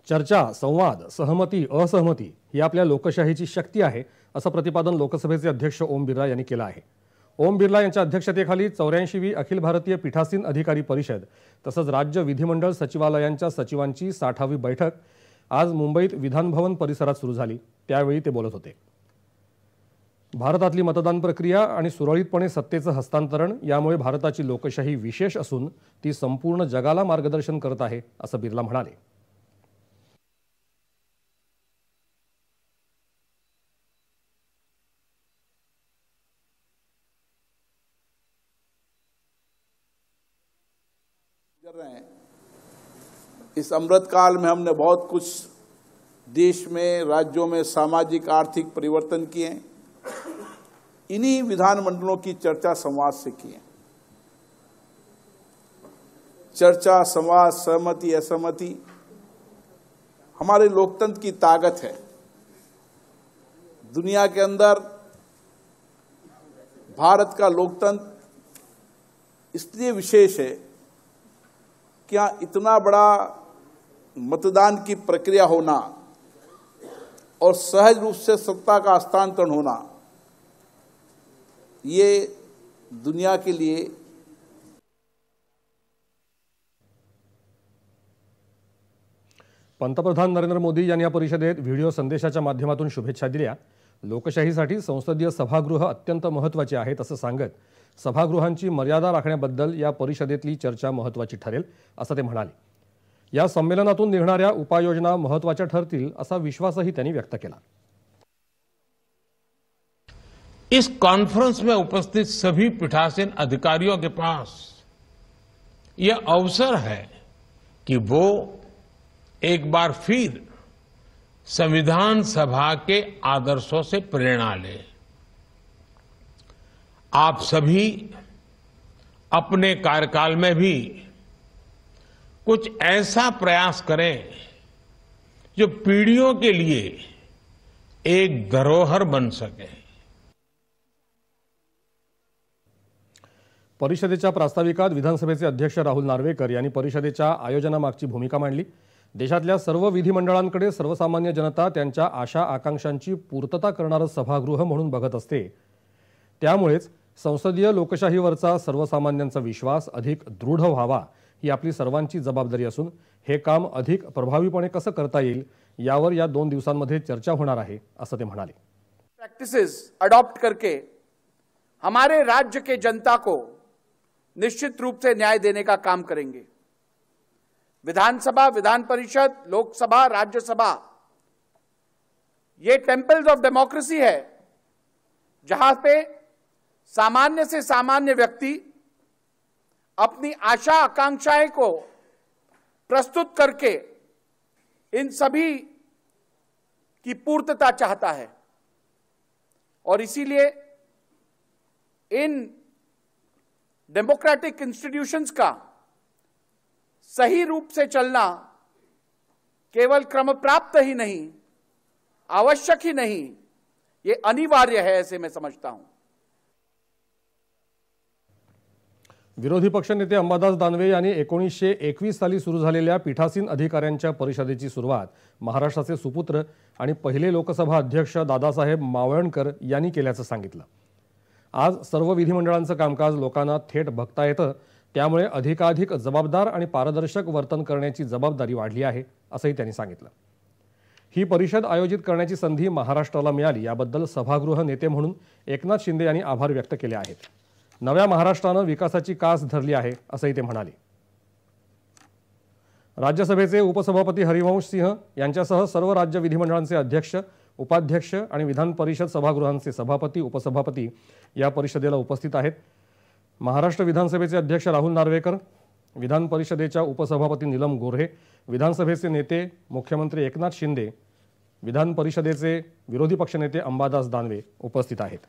चर्चा, संवाद, सहमती, असहमती ही आपल्या लोकशाहीची शक्ती आहे, असं प्रतिपादन लोकसभेचे अध्यक्ष ओम बिर्ला यांनी केलं आहे। ओम बिर्ला यांच्या अध्यक्षतेखाली 84वी अखिल भारतीय पीठासीन अधिकारी परिषद तसंच राज्य विधिमंडळ सचिवालयांच्या सचिवांची 60वी बैठक आज मुंबईत विधान भवन परिसरात सुरू झाली। त्यावेळी ते बोलत होते। भारतातली मतदान प्रक्रिया आणि सुरळीतपणे सत्तेचं हस्तांतरण यामुळे भारताची लोकशाही विशेष असून ती संपूर्ण जगाला मार्गदर्शन करत आहे, असं बिर्ला म्हणाले। इस अमृत काल में हमने बहुत कुछ देश में, राज्यों में सामाजिक आर्थिक परिवर्तन किए, इन्हीं विधानमंडलों की चर्चा संवाद से किए। चर्चा, संवाद, सहमति, असहमति हमारे लोकतंत्र की ताकत है। दुनिया के अंदर भारत का लोकतंत्र इसलिए विशेष है कि यहाँ इतना बड़ा मतदान की प्रक्रिया होना और सहज रूप से सत्ता का हस्तांतरण होना, ये दुनिया के लिए पंतप्रधान नरेंद्र मोदी यांनी या परिषदेत व्हिडिओ संदेशाच्या माध्यमातून शुभेच्छा दिल्या। लोकशाहीसाठी संसदीय सभागृह अत्यंत महत्त्वाचे आहेत असं सांगत सभागृहांची मर्यादा राखण्याबद्दल या परिषदेतली चर्चा महत्त्वाची ठरेल असं ते म्हणाले। या संमेलनातून निघणाऱ्या उपाययोजना महत्त्वाच्या ठरतील असा विश्वासही त्यांनी व्यक्त केला। इस कॉन्फ्रेंस में उपस्थित सभी पीठासीन अधिकारियों के पास यह अवसर है कि वो एक बार फिर संविधान सभा के आदर्शों से प्रेरणा लें। आप सभी अपने कार्यकाल में भी कुछ ऐसा प्रयास करें जो पीढ़ियों के लिए एक धरोहर बन सके। परिषदेच्या प्रास्ताविकात विधानसभेचे अध्यक्ष राहुल नार्वेकर यांनी परिषदेच्या आयोजनामागची भूमिका मांडली। देशातल्या सर्व विधिमंडळांकडे सर्वसामान्य जनता त्यांच्या आशा आकांक्षांची पूर्तता करणारं सभागृह म्हणून बघत असते। त्यामुळेच संसदीय लोकशाहीवरचा सर्वसामान्यांचा विश्वास अधिक दृढ व्हावा ही आपली सर्वांची जबाबदारी असून हे काम अधिक प्रभावीपणे कसं करता येईल यावर या 2 दिवसांमध्ये चर्चा होणार आहे, असं ते म्हणाले। प्रैक्टिसेस अडॉप्ट करके हमारे राज्य के जनता को निश्चित रूप से न्याय देने का काम करेंगे। विधानसभा, विधान परिषद, लोकसभा, राज्यसभा ये टेम्पल्स ऑफ डेमोक्रेसी है, जहां पे सामान्य से सामान्य व्यक्ति अपनी आशा आकांक्षाएं को प्रस्तुत करके इन सभी की पूर्तता चाहता है और इसीलिए इन डेमोक्रेटिक इंस्टीट्यूशंस का सही रूप से चलना केवल क्रम प्राप्त ही नहीं, आवश्यक ही नहीं, ये अनिवार्य है, ऐसे मैं समझता हूं। विरोधी पक्षनेते अंबादास दानवे यांनी 1921 साली सुरू झालेल्या पीठासीन अधिकाऱ्यांच्या परिषदेची सुरुवात महाराष्ट्राचे सुपुत्र आणि पहिले लोकसभा अध्यक्ष दादासाहेब मावळणकर यांनी केल्याचं सांगितलं। आज सर्व विधिमंडळांचं कामकाज लोकांना थेट बघता येतं, त्यामुळे अधिकाधिक जबाबदार आणि पारदर्शक वर्तन करण्याची जबाबदारी वाढली आहे, असंही त्यांनी सांगितलं। ही परिषद आयोजित करण्याची संधी महाराष्ट्राला मिळाली याबद्दल सभागृह नेते म्हणून एकनाथ शिंदे यांनी आभार व्यक्त केले आहेत। नव्या महाराष्ट्रानं विकासाची कास धरली आहे, असंही ते म्हणाले। राज्यसभेचे उपसभापती हरिवंश सिंह यांच्यासह सर्व राज्य विधिमंडळांचे अध्यक्ष, उपाध्यक्ष आणि विधान परिषद सभागृहांचे सभापती, उपसभापती या परिषदेला उपस्थित आहेत। महाराष्ट्र विधानसभेचे अध्यक्ष राहुल नार्वेकर, विधान परिषदेच्या उपसभापती नीलम गोऱ्हे, विधानसभेचे नेते मुख्यमंत्री एकनाथ शिंदे, विधान परिषदेचे विरोधी पक्षनेते अंबादास दानवे उपस्थित आहेत।